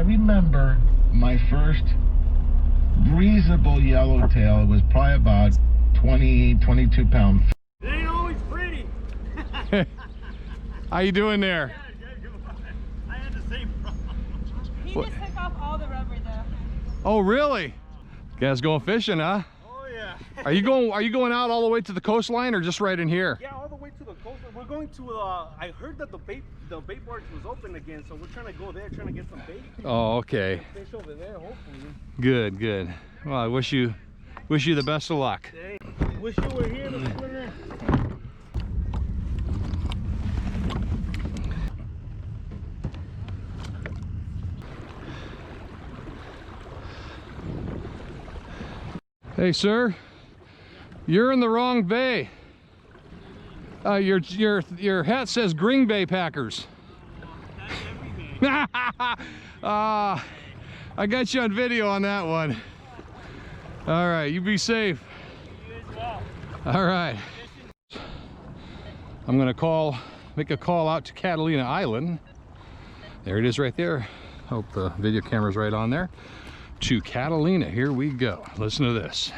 I remember my first breathable yellowtail was probably about 22 pounds. It ain't always pretty. How you doing there? I had the same problem. He just took off all the rubber though. Oh, really? Guys going fishing, huh? Oh yeah. Are you going out all the way to the coastline or just right in here? Yeah, all the way to the coast. We're going to. I heard that the bait barge was open again, so we're trying to go there, trying to get some bait. Oh, okay. Fish over there, hopefully. Good, good. Well, I wish you the best of luck. Hey, wish you were here this winter. Hey, sir, you're in the wrong bay. Your hat says Green Bay Packers. I got you on video on that one. All right, you be safe. You as well. All right. I'm gonna make a call out to Catalina Island. There it is right there. Hope the video camera's right on there. To Catalina, here we go. Listen to this.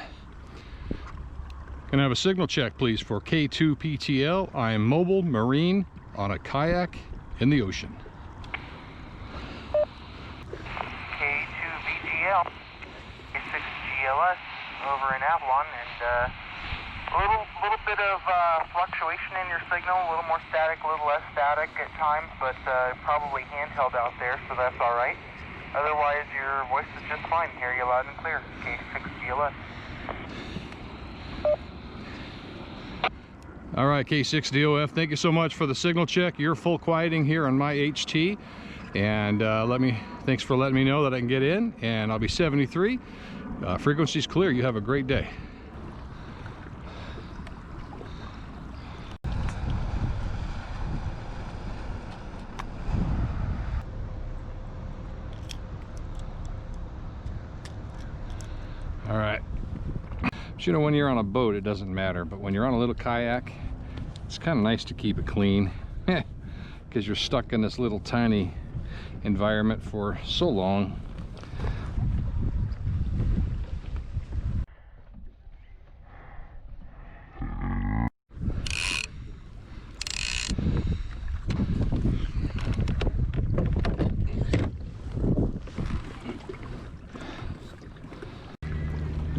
Can I have a signal check, please, for K2PTL? I am mobile marine on a kayak in the ocean. K2PTL, K6GLS over in Avalon, and a little bit of fluctuation in your signal, a little more static, a little less static at times, but probably handheld out there, so that's all right. Otherwise, your voice is just fine. Hear you loud and clear. K6GLS. All right, K6DOF, thank you so much for the signal check. You're full quieting here on my HT, and thanks for letting me know that I can get in, and I'll be 73. Frequency's clear. You have a great day. All right. But you know, when you're on a boat, it doesn't matter. But when you're on a little kayak, it's kind of nice to keep it clean because you're stuck in this little tiny environment for so long.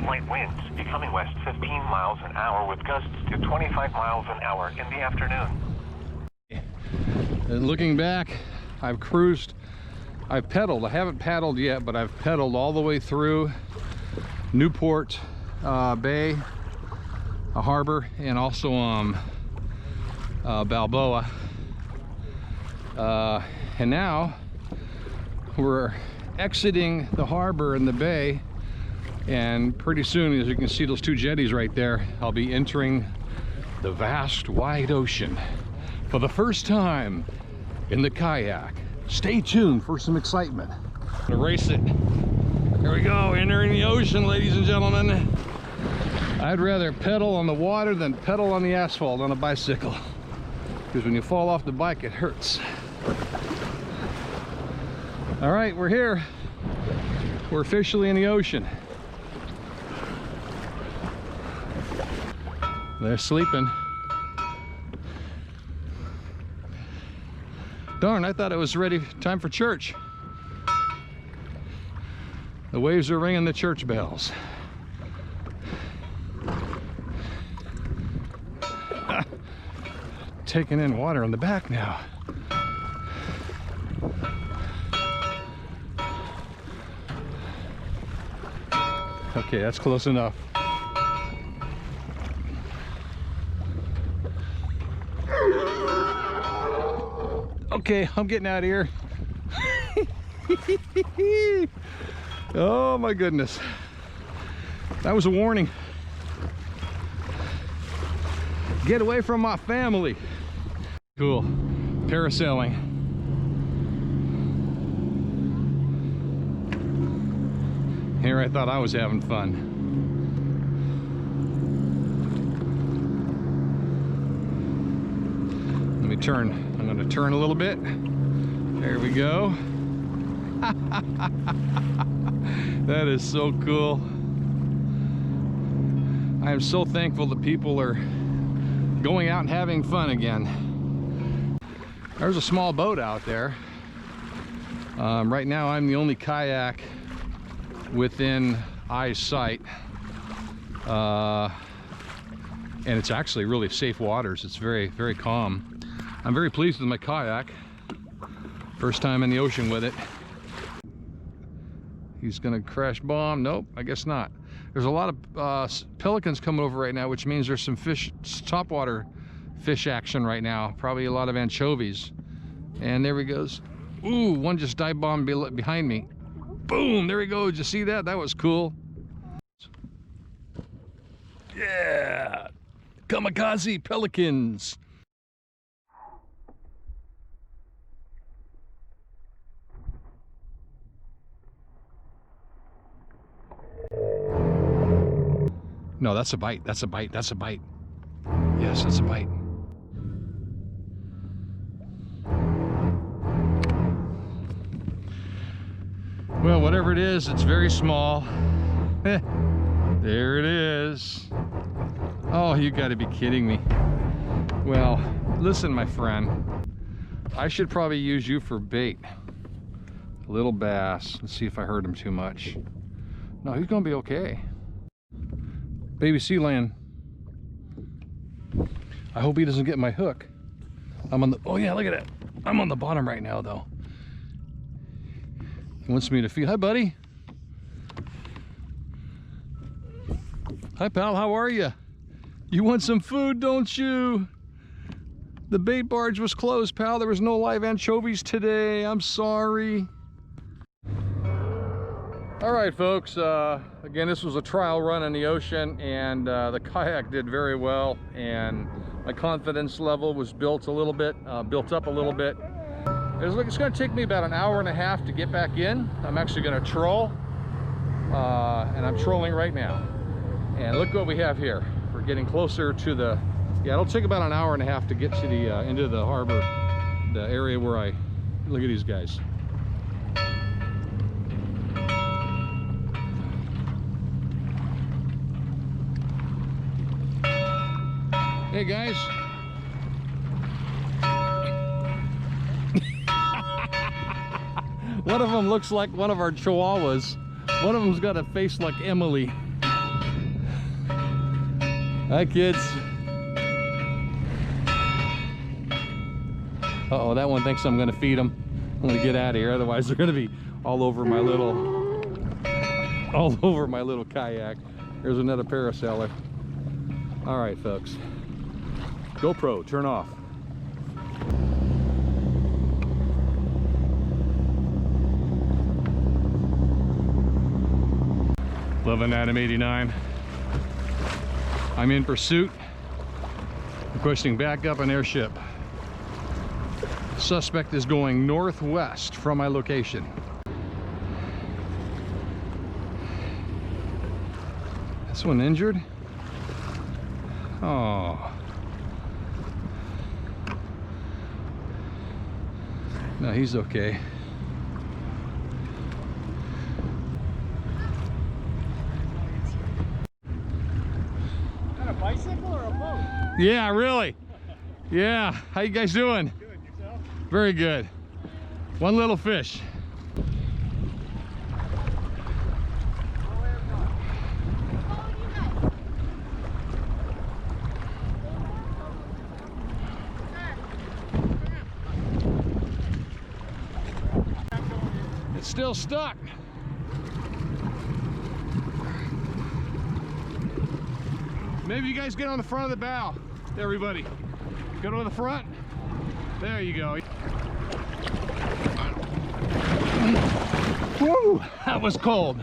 Light winds becoming west 15 miles an hour with gusts to 25 miles an hour in the afternoon. And looking back, I've pedaled. I haven't paddled yet, but I've pedaled all the way through Newport Bay, a harbor, and also Balboa. And now we're exiting the harbor and the bay, and pretty soon, as you can see those two jetties right there, I'll be entering the vast wide ocean for the first time in the kayak. Stay tuned for some excitement. I'm gonna race it. Here we go, entering the ocean, ladies and gentlemen. I'd rather pedal on the water than pedal on the asphalt on a bicycle, because when you fall off the bike, it hurts. All right, we're here. We're officially in the ocean. They're sleeping. Darn, I thought it was ready, time for church. The waves are ringing the church bells. Taking in water in the back now. Okay, that's close enough. Okay, I'm getting out of here. Oh my goodness. That was a warning. Get away from my family. Cool. Parasailing. Here I thought I was having fun. Let me turn. I'm going to turn a little bit. There we go. That is so cool. I am so thankful that people are going out and having fun again. There's a small boat out there. Right now I'm the only kayak within eyesight. And it's actually really safe waters. It's very, very calm. I'm very pleased with my kayak. First time in the ocean with it. He's gonna crash bomb. Nope, I guess not. There's a lot of pelicans coming over right now, which means there's some fish, topwater fish action right now. Probably a lot of anchovies. And there he goes. Ooh, one just dive bombed behind me. Boom, there he goes. Did you see that? That was cool. Yeah, kamikaze pelicans. No, that's a bite. That's a bite. That's a bite. Yes, that's a bite. Well, whatever it is, it's very small. There it is. Oh, you gotta be kidding me. Well, listen, my friend. I should probably use you for bait. Little bass. Let's see if I hurt him too much. No, he's gonna be okay. Baby sea lion. I hope he doesn't get my hook. I'm on the, oh yeah, look at that. I'm on the bottom right now though. He wants me to feed. Hi, buddy. Hi, pal, how are you? You want some food, don't you? The bait barge was closed, pal. There was no live anchovies today. I'm sorry. All right, folks. Again, this was a trial run in the ocean, and the kayak did very well, and my confidence level was built up a little bit. It's going to take me about an hour and a half to get back in. I'm actually going to troll, and I'm trolling right now. And look what we have here. We're getting closer to the, yeah, it'll take about an hour and a half to get to the into the harbor, the area where I, look at these guys. Hey guys. One of them looks like one of our chihuahuas. One of them's got a face like Emily. Hi, kids. Uh-oh, that one thinks I'm gonna feed them. I'm gonna get out of here, otherwise they're gonna be all over my little kayak. There's another parasailor. All right, folks. GoPro, turn off. Loving Adam 89. I'm in pursuit, requesting backup an airship. Suspect is going northwest from my location. This one injured? Oh. No, he's okay. Bicycle or a boat? Yeah, really. Yeah. How you guys doing? Good. Yourself? Very good. One little fish. It's still stuck. Maybe you guys get on the front of the bow. Everybody, go to the front. There you go. Woo, that was cold.